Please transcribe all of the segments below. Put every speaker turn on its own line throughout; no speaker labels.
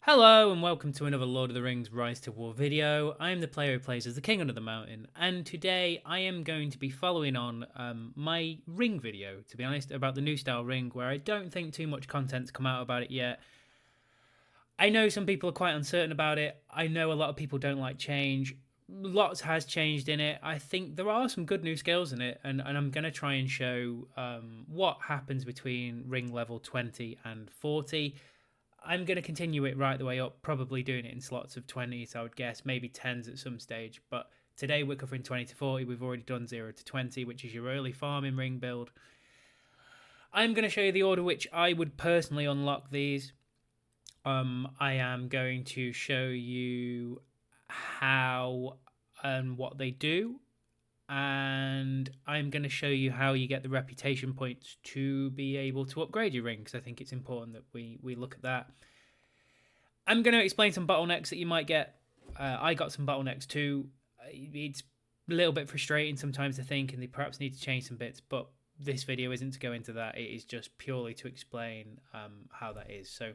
Hello and welcome to another Lord of the Rings Rise to War video. I am the player who plays as the King Under the Mountain, and today I am going to be following on my ring video, to be honest, about the new style ring, where I don't think too much content's come out about it yet. I know some people are quite uncertain about it. I know a lot of people don't like change. Lots has changed in it. I think there are some good new skills in it, and I'm going to try and show what happens between ring level 20 and 40. I'm going to continue it right the way up, probably doing it in slots of 20s, I would guess, maybe 10s at some stage. But today we're covering 20 to 40. We've already done 0 to 20, which is your early farming ring build. I'm going to show you the order which I would personally unlock these. I am going to show you how and what they do, and I'm going to show you how you get the reputation points to be able to upgrade your ring, because I think it's important that we look at that. I'm going to explain some bottlenecks that you might get. I got some bottlenecks too. It's a little bit frustrating sometimes to think, and they perhaps need to change some bits, but this video isn't to go into that. It is just purely to explain how that is. So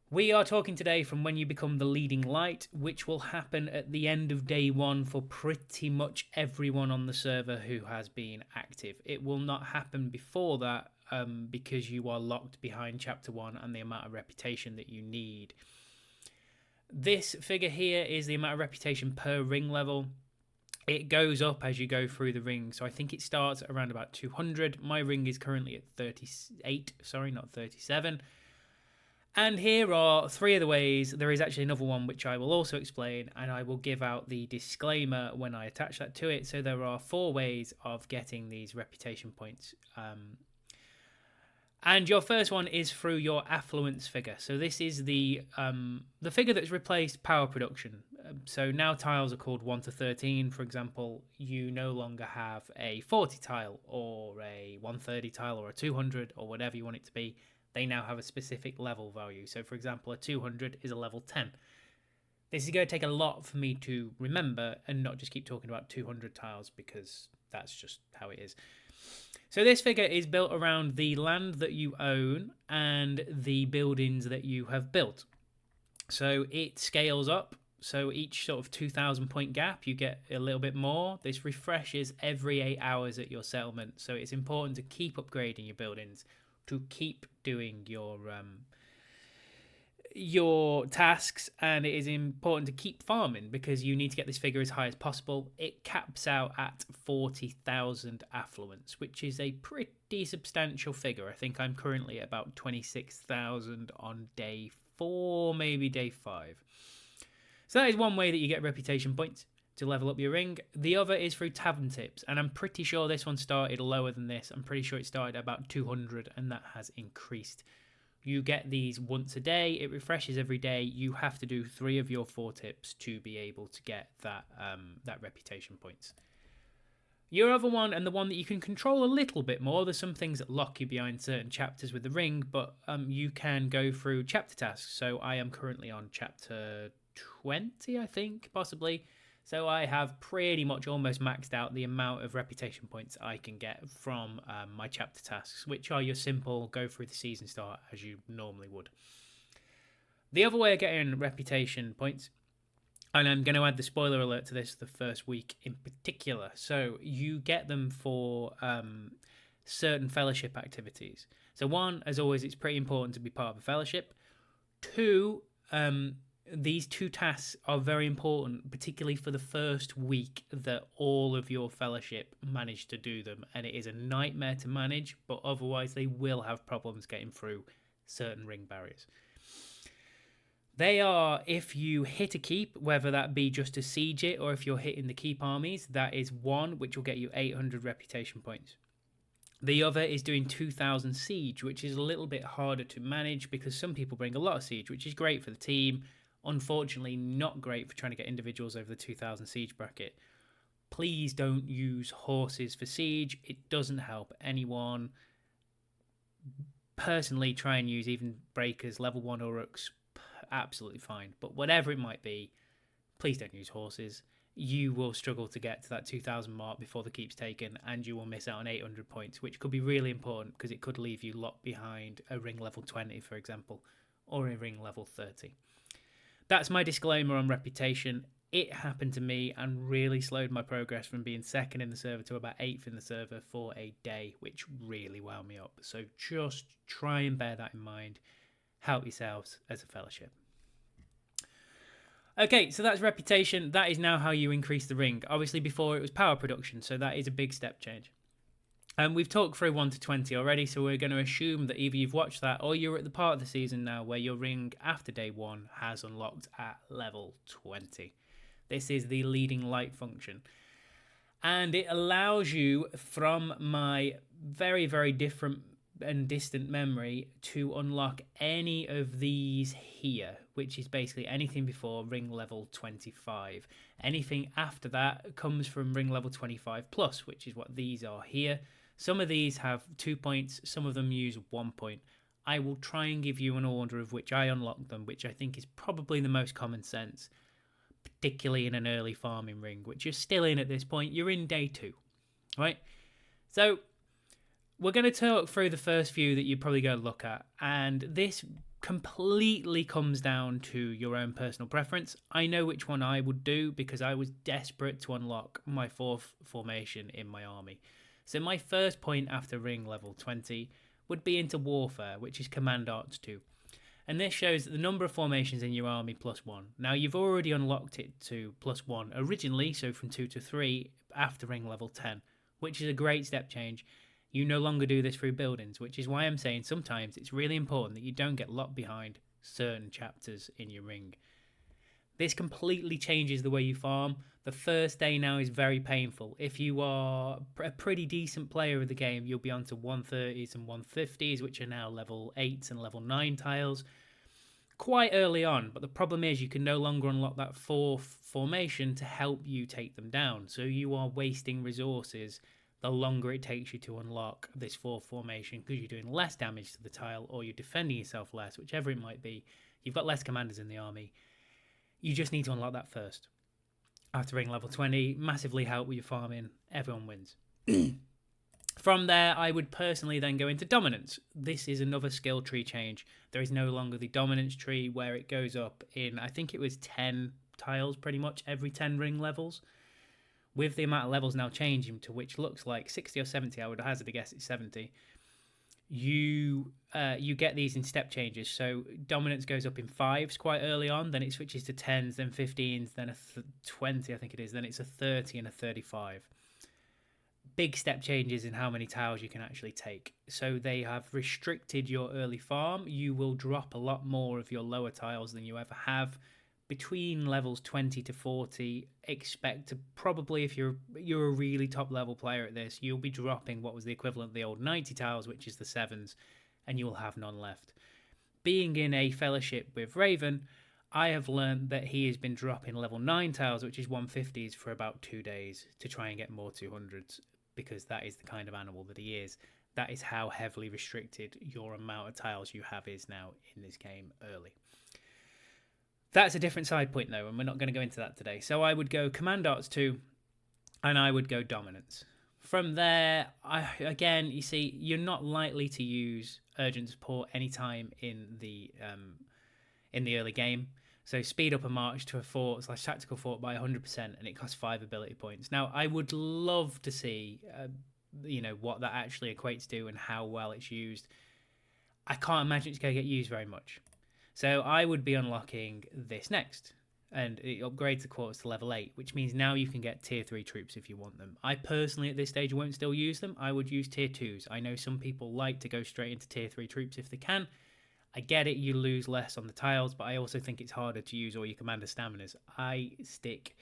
we are talking today from when you become the leading light, which will happen at the end of day 1 for pretty much everyone on the server who has been active. It will not happen before that because you are locked behind chapter 1 and the amount of reputation that you need. This figure here is the amount of reputation per ring level. It goes up as you go through the ring, so I think it starts at around about 200. My ring is currently at 38, sorry, not 37. And here are 3 of the ways. There is actually another one which I will also explain, and I will give out the disclaimer when I attach that to it. So there are 4 ways of getting these reputation points. And your first one is through your affluence figure. So this is the figure that's replaced power production. So now tiles are called 1 to 13. For example, you no longer have a 40 tile or a 130 tile or a 200 or whatever you want it to be. They now have a specific level value. So, for example, a 200 is a level 10. This is going to take a lot for me to remember and not just keep talking about 200 tiles, because that's just how it is. So this figure is built around the land that you own and the buildings that you have built. So it scales up. So each sort of 2,000 point gap, you get a little bit more. This refreshes every 8 hours at your settlement. So it's important to keep upgrading your buildings, to keep doing your tasks, and it is important to keep farming because you need to get this figure as high as possible. It caps out at 40,000 affluence, which is a pretty substantial figure. I think I'm currently at about 26,000 on day 4, maybe day 5. So that is one way that you get reputation points to level up your ring. The other is through tavern tips, and I'm pretty sure this one started lower than this. I'm pretty sure it started at about 200, and that has increased. You get these once a day. It refreshes every day. You have to do 3 of your 4 tips to be able to get that reputation points. Your other one, and the one that you can control a little bit more, there's some things that lock you behind certain chapters with the ring, but you can go through chapter tasks. So I am currently on chapter 20, I think, possibly. So I have pretty much almost maxed out the amount of reputation points I can get from my chapter tasks, which are your simple go through the season start as you normally would. The other way of getting reputation points, and I'm going to add the spoiler alert to this, the first week in particular. So you get them for certain fellowship activities. So 1, as always, it's pretty important to be part of a fellowship. 2, these 2 tasks are very important, particularly for the first week that all of your fellowship manage to do them. And it is a nightmare to manage, but otherwise they will have problems getting through certain ring barriers. They are, if you hit a keep, whether that be just to siege it or if you're hitting the keep armies, that is 1, which will get you 800 reputation points. The other is doing 2,000 siege, which is a little bit harder to manage because some people bring a lot of siege, which is great for the team. Unfortunately, not great for trying to get individuals over the 2,000 siege bracket. Please don't use horses for siege. It doesn't help anyone. Personally, try and use even breakers, level 1 Uruks, absolutely fine. But whatever it might be, please don't use horses. You will struggle to get to that 2,000 mark before the keep's taken, and you will miss out on 800 points, which could be really important because it could leave you locked behind a ring level 20, for example, or a ring level 30. That's my disclaimer on reputation. It happened to me and really slowed my progress from being second in the server to about 8th in the server for a day, which really wound me up. So just try and bear that in mind. Help yourselves as a fellowship. Okay, so that's reputation. That is now how you increase the ring. Obviously, before it was power production, so that is a big step change. And we've talked through 1 to 20 already, so we're going to assume that either you've watched that or you're at the part of the season now where your ring after day 1 has unlocked at level 20. This is the leading light function. And it allows you, from my very, very different and distant memory, to unlock any of these here, which is basically anything before ring level 25. Anything after that comes from ring level 25 plus, which is what these are here. Some of these have 2 points, some of them use 1 point. I will try and give you an order of which I unlocked them, which I think is probably the most common sense, particularly in an early farming ring, which you're still in at this point. You're in day 2, right? So we're going to talk through the first few that you're probably going to look at, and this completely comes down to your own personal preference. I know which one I would do because I was desperate to unlock my 4th formation in my army. So my first point after ring level 20 would be into warfare, which is command arts 2. And this shows the number of formations in your army +1. Now you've already unlocked it to +1 originally, so from 2 to 3 after ring level 10, which is a great step change. You no longer do this through buildings, which is why I'm saying sometimes it's really important that you don't get locked behind certain chapters in your ring. This completely changes the way you farm. The first day now is very painful. If you are a pretty decent player of the game, you'll be onto 130s and 150s, which are now level 8s and level 9 tiles, quite early on. But the problem is you can no longer unlock that 4th formation to help you take them down. So you are wasting resources the longer it takes you to unlock this 4th formation, because you're doing less damage to the tile or you're defending yourself less, whichever it might be. You've got less commanders in the army. You just need to unlock that first. After ring level 20, massively help with your farming. Everyone wins. From there, I would personally then go into dominance. This is another skill tree change. There is no longer the dominance tree where it goes up in, I think it was 10 tiles pretty much every 10 ring levels. With the amount of levels now changing to which looks like 60 or 70, I would hazard a guess it's 70. You get these in step changes. So dominance goes up in 5s quite early on, then it switches to 10s, then 15s, then a 20, I think it is, then it's a 30 and a 35. Big step changes in how many tiles you can actually take. So they have restricted your early farm. You will drop a lot more of your lower tiles than you ever have. Between levels 20 to 40, expect to probably, if you're a really top level player at this, you'll be dropping what was the equivalent of the old 90 tiles, which is the 7s, and you'll have none left. Being in a fellowship with Raven, I have learned that he has been dropping level 9 tiles, which is 150s, for about 2 days to try and get more 200s, because that is the kind of animal that he is. That is how heavily restricted your amount of tiles you have is now in this game early. That's a different side point though, and we're not going to go into that today. So I would go command arts 2, and I would go dominance. From there, again, you see, you're not likely to use urgent support anytime in the early game. So speed up a march to a fort/tactical fort by 100%, and it costs 5 ability points. Now, I would love to see, what that actually equates to and how well it's used. I can't imagine it's going to get used very much. So I would be unlocking this next, and it upgrades the quarters to level 8, which means now you can get tier 3 troops if you want them. I personally at this stage won't still use them. I would use tier 2s. I know some people like to go straight into tier 3 troops if they can. I get it, you lose less on the tiles, but I also think it's harder to use all your commander staminas. I stick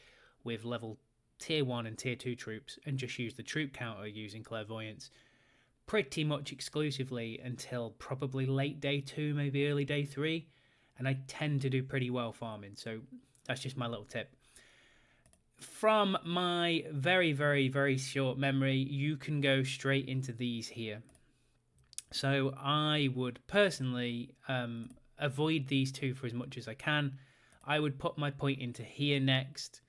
with level tier 1 and tier 2 troops and just use the troop counter using clairvoyance pretty much exclusively until probably late day 2, maybe early day 3. And I tend to do pretty well farming, so that's just my little tip. From my very, very, very short memory, you can go straight into these here. So I would personally avoid these two for as much as I can. I would put my point into here next,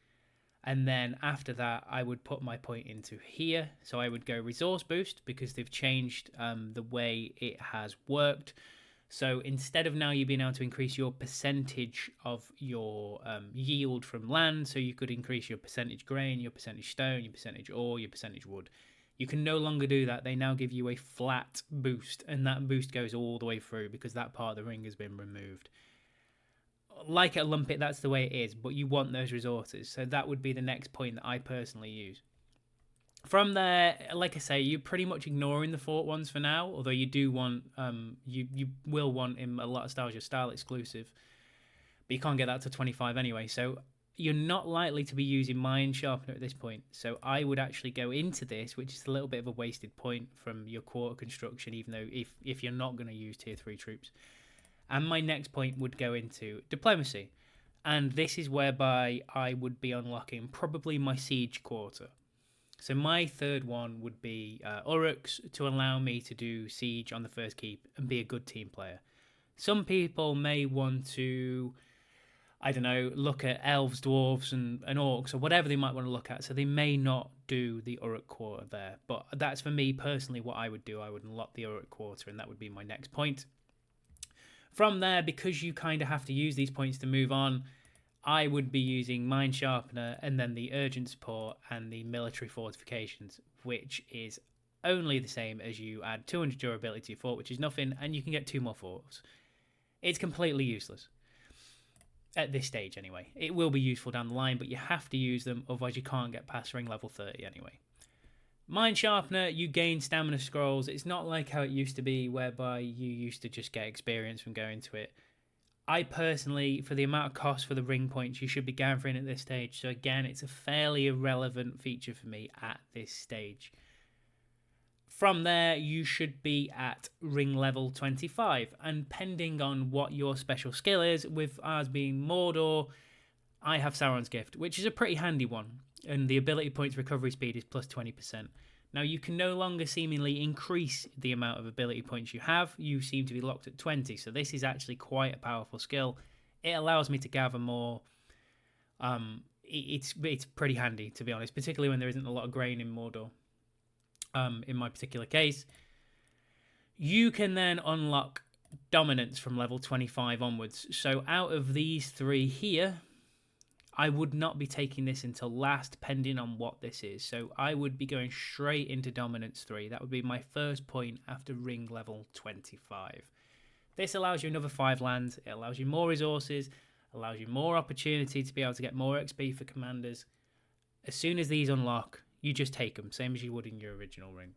and then after that I would put my point into here. So I would go resource boost because they've changed the way it has worked. So instead of now you being able to increase your percentage of your yield from land, so you could increase your percentage grain, your percentage stone, your percentage ore, your percentage wood, you can no longer do that. They now give you a flat boost, and that boost goes all the way through because that part of the ring has been removed. Like at Lumpit, that's the way it is, but you want those resources. So that would be the next point that I personally use. From there, like I say, you're pretty much ignoring the fort ones for now. Although you do want, you will want in a lot of styles your style exclusive, but you can't get that to 25 anyway. So you're not likely to be using Mine Sharpener at this point. So I would actually go into this, which is a little bit of a wasted point from your quarter construction, even though if you're not going to use tier 3 troops. And my next point would go into diplomacy, and this is whereby I would be unlocking probably my siege quarter. So my third one would be Uruks to allow me to do siege on the first keep and be a good team player. Some people may want to, I don't know, look at elves, dwarves, and orcs, or whatever they might want to look at. So they may not do the Uruk quarter there. But that's for me personally what I would do. I would unlock the Uruk quarter, and that would be my next point. From there, because you kind of have to use these points to move on, I would be using Mine Sharpener and then the Urgent Support and the Military Fortifications, which is only the same as you add 200 durability to your fort, which is nothing, and you can get 2 more forts. It's completely useless. At this stage, anyway. It will be useful down the line, but you have to use them, otherwise you can't get past ring level 30 anyway. Mine Sharpener, you gain stamina scrolls. It's not like how it used to be, whereby you used to just get experience from going to it. I personally, for the amount of cost for the ring points you should be gathering at this stage, so again, it's a fairly irrelevant feature for me at this stage. From there, you should be at ring level 25, and depending on what your special skill is, with ours being Mordor, I have Sauron's Gift, which is a pretty handy one, and the ability points recovery speed is plus 20%. Now, you can no longer seemingly increase the amount of ability points you have. You seem to be locked at 20, so this is actually quite a powerful skill. It allows me to gather more. It's pretty handy, to be honest, particularly when there isn't a lot of grain in Mordor. In my particular case, you can then unlock dominance from level 25 onwards. So out of these 3 here, I would not be taking this until last, depending on what this is. So I would be going straight into Dominance 3. That would be my first point after ring level 25. This allows you another 5 lands. It allows you more resources, allows you more opportunity to be able to get more XP for commanders. As soon as these unlock, you just take them, same as you would in your original ring.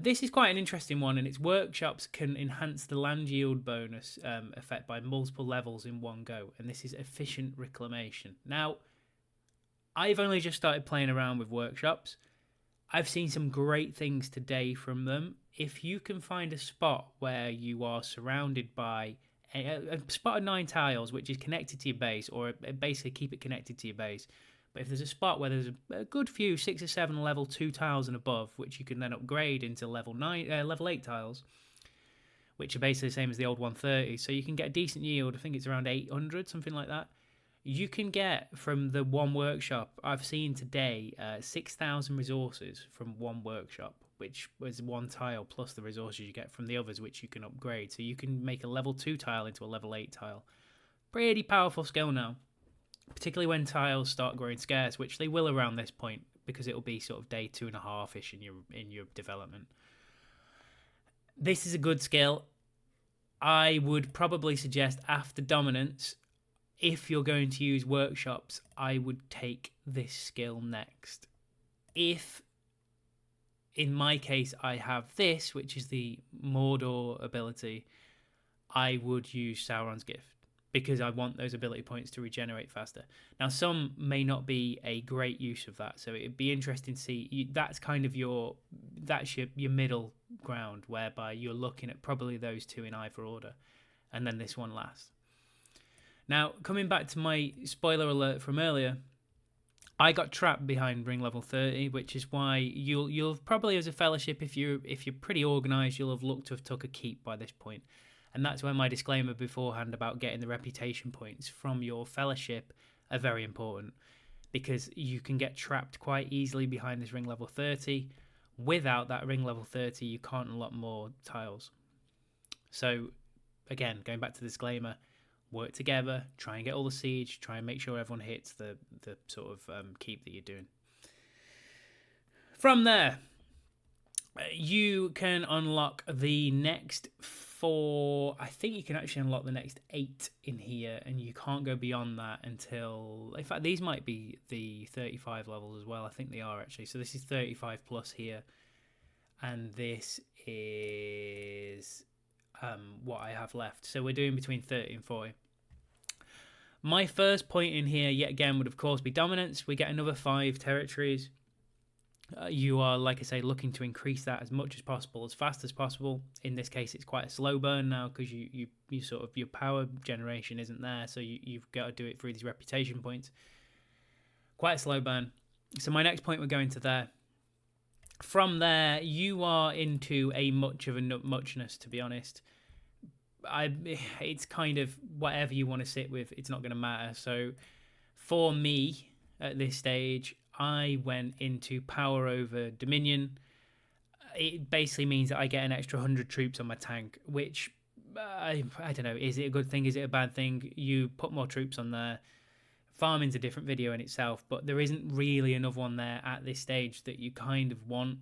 This is quite an interesting one, and its workshops can enhance the land yield bonus effect by multiple levels in one go, and this is efficient reclamation. Now, I've only just started playing around with workshops. I've seen some great things today from them. If you can find a spot where you are surrounded by a spot of 9 tiles, which is connected to your base, or basically keep it connected to your base. But if there's a spot where there's a good few 6 or 7 level 2 tiles and above, which you can then upgrade into level 8 tiles, which are basically the same as the old 130, so you can get a decent yield. I think it's around 800, something like that. You can get from the one workshop, I've seen today, 6,000 resources from one workshop, which was 1 tile plus the resources you get from the others, which you can upgrade. So you can make a level 2 tile into a level 8 tile. Pretty powerful skill now, particularly when tiles start growing scarce, which they will around this point, because it'll be sort of day 2.5-ish in your development. This is a good skill. I would probably suggest after dominance, if you're going to use workshops, I would take this skill next. If, in my case, I have this, which is the Mordor ability, I would use Sauron's Gift, because I want those ability points to regenerate faster. Now, some may not be a great use of that, so it'd be interesting to see. That's kind of your middle ground, whereby you're looking at probably those 2 in either order, and then this one last. Now, coming back to my spoiler alert from earlier, I got trapped behind ring level 30, which is why you'll probably, as a fellowship, if you're pretty organised, you'll have looked to have took a keep by this point. And that's where my disclaimer beforehand about getting the reputation points from your fellowship are very important, because you can get trapped quite easily behind this ring level 30. Without that ring level 30, you can't unlock more tiles. So again, going back to the disclaimer, work together, try and get all the siege, try and make sure everyone hits the sort of keep that you're doing. From there, you can unlock the next 4. I think you can actually unlock the next 8 in here, and you can't go beyond that until, in fact, these might be the 35 levels as well. I think they are actually. So this is 35 plus here, and this is what I have left. So we're doing between 30 and 40. My first point in here, yet again, would of course be dominance. We get another 5 territories. You are, like I say, looking to increase that as much as possible, as fast as possible. In this case, it's quite a slow burn now because you sort of, your power generation isn't there, so you've got to do it through these reputation points. Quite a slow burn. So my next point, we're going to there. From there, you are into a much of a muchness, to be honest. It's kind of whatever you want to sit with. It's not going to matter. So for me at this stage, I went into power over Dominion. It basically means that I get an extra 100 troops on my tank, which I don't know. Is it a good thing? Is it a bad thing? You put more troops on there. Farming's a different video in itself, but there isn't really another one there at this stage that you kind of want.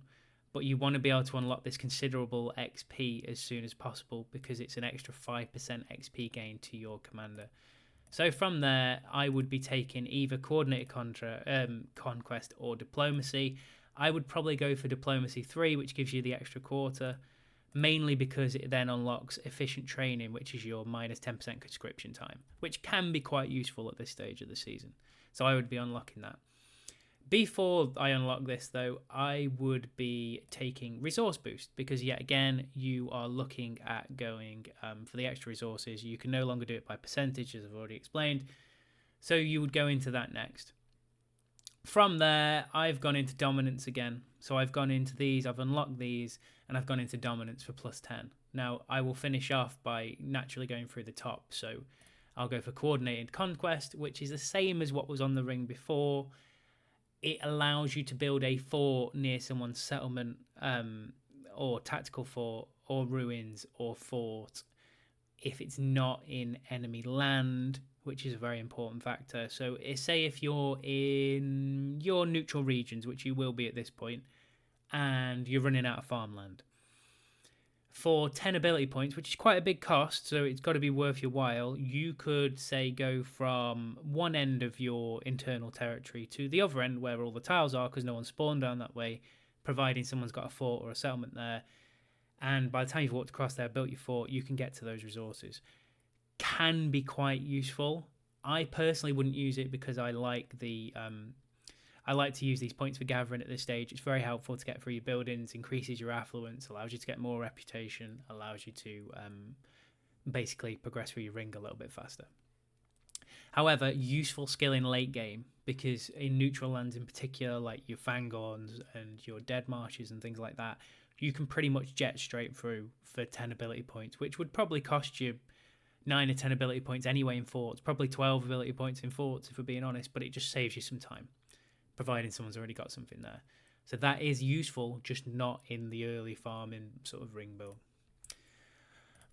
But you want to be able to unlock this considerable XP as soon as possible because it's an extra 5% XP gain to your commander. So from there, I would be taking either coordinated conquest or diplomacy. I would probably go for diplomacy 3, which gives you the extra quarter, mainly because it then unlocks efficient training, which is your minus 10% conscription time, which can be quite useful at this stage of the season. So I would be unlocking that. Before I unlock this, though, I would be taking resource boost because, yet again, you are looking at going for the extra resources. You can no longer do it by percentage, as I've already explained. So you would go into that next. From there, I've gone into dominance again. So I've gone into these, I've unlocked these, and I've gone into dominance for plus 10. Now, I will finish off by naturally going through the top. So I'll go for coordinated conquest, which is the same as what was on the ring before. It allows you to build a fort near someone's settlement, or tactical fort, or ruins, or fort, if it's not in enemy land, which is a very important factor. So say if you're in your neutral regions, which you will be at this point, and you're running out of farmland. For 10 ability points, which is quite a big cost, so it's got to be worth your while, you could, say, go from one end of your internal territory to the other end where all the tiles are, because no one spawned down that way, providing someone's got a fort or a settlement there. And by the time you've walked across there, built your fort, you can get to those resources. Can be quite useful. I personally wouldn't use it because I like to use these points for gathering at this stage. It's very helpful to get through your buildings, increases your affluence, allows you to get more reputation, allows you to basically progress through your ring a little bit faster. However, useful skill in late game, because in neutral lands in particular, like your Fangorns and your Dead Marshes and things like that, you can pretty much jet straight through for 10 ability points, which would probably cost you 9 or 10 ability points anyway in forts, probably 12 ability points in forts if we're being honest, but it just saves you some time, providing someone's already got something there. So that is useful, just not in the early farming sort of ring build.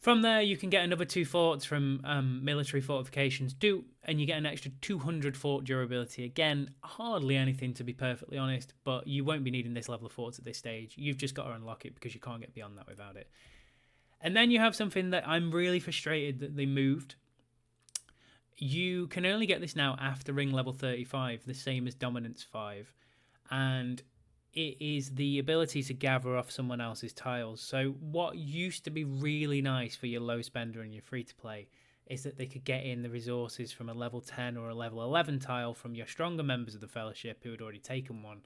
From there, you can get another 2 forts from military fortifications, and you get an extra 200 fort durability. Again, hardly anything to be perfectly honest, but you won't be needing this level of forts at this stage. You've just got to unlock it because you can't get beyond that without it. And then you have something that I'm really frustrated that they moved. You can only get this now after ring level 35, the same as dominance 5, and it is the ability to gather off someone else's tiles. So what used to be really nice for your low spender and your free to play is that they could get in the resources from a level 10 or a level 11 tile from your stronger members of the fellowship who had already taken one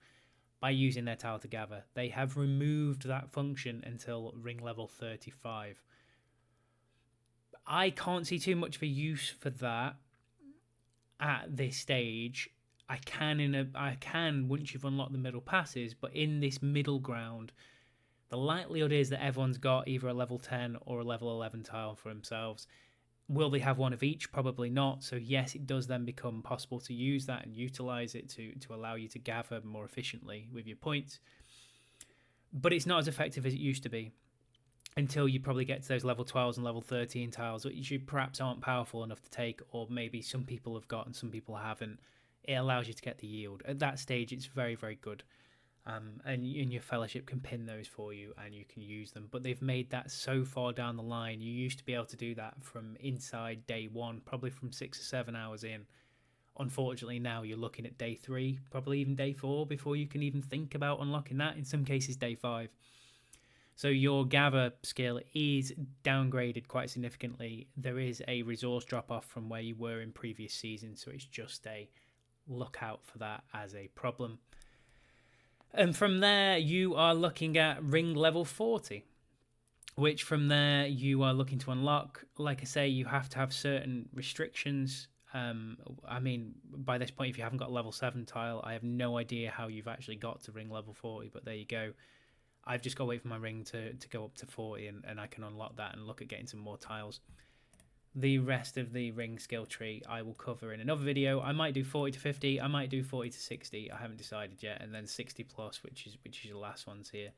by using their tile to gather. They have removed that function until ring level 35. I can't see too much of a use for that at this stage. I can once you've unlocked the middle passes, but in this middle ground, the likelihood is that everyone's got either a level 10 or a level 11 tile for themselves. Will they have one of each? Probably not. So yes, it does then become possible to use that and utilize it to allow you to gather more efficiently with your points. but it's not as effective as it used to be until you probably get to those level 12s and level 13 tiles, which you perhaps aren't powerful enough to take, or maybe some people have got and some people haven't. It allows you to get the yield. At that stage, it's very, very good. And your fellowship can pin those for you and you can use them. But they've made that so far down the line. You used to be able to do that from inside day one, probably from 6 or 7 hours in. Unfortunately, now you're looking at day 3, probably even day 4 before you can even think about unlocking that. In some cases, day 5. So your gather skill is downgraded quite significantly. There is a resource drop off from where you were in previous seasons, so it's just a look out for that as a problem. And from there, you are looking at ring level 40, which from there you are looking to unlock. Like I say, you have to have certain restrictions. I mean, by this point, if you haven't got a level 7 tile, I have no idea how you've actually got to ring level 40, but there you go. I've just got to wait for my ring to go up to 40 and I can unlock that and look at getting some more tiles. The rest of the ring skill tree I will cover in another video. I might do 40 to 50, I might do 40 to 60, I haven't decided yet, and then 60 plus, which is the last ones here.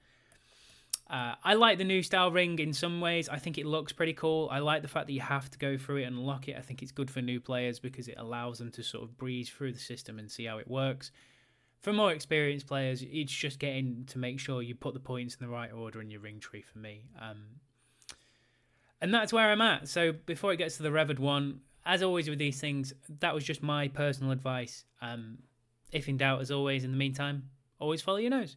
I like the new style ring in some ways. I think it looks pretty cool. I like the fact that you have to go through it and unlock it. I think it's good for new players because it allows them to sort of breeze through the system and see how it works. For more experienced players, it's just getting to make sure you put the points in the right order in your ring tree for me. And that's where I'm at. So before it gets to the revered one, as always with these things, that was just my personal advice. If in doubt, as always, in the meantime, always follow your nose.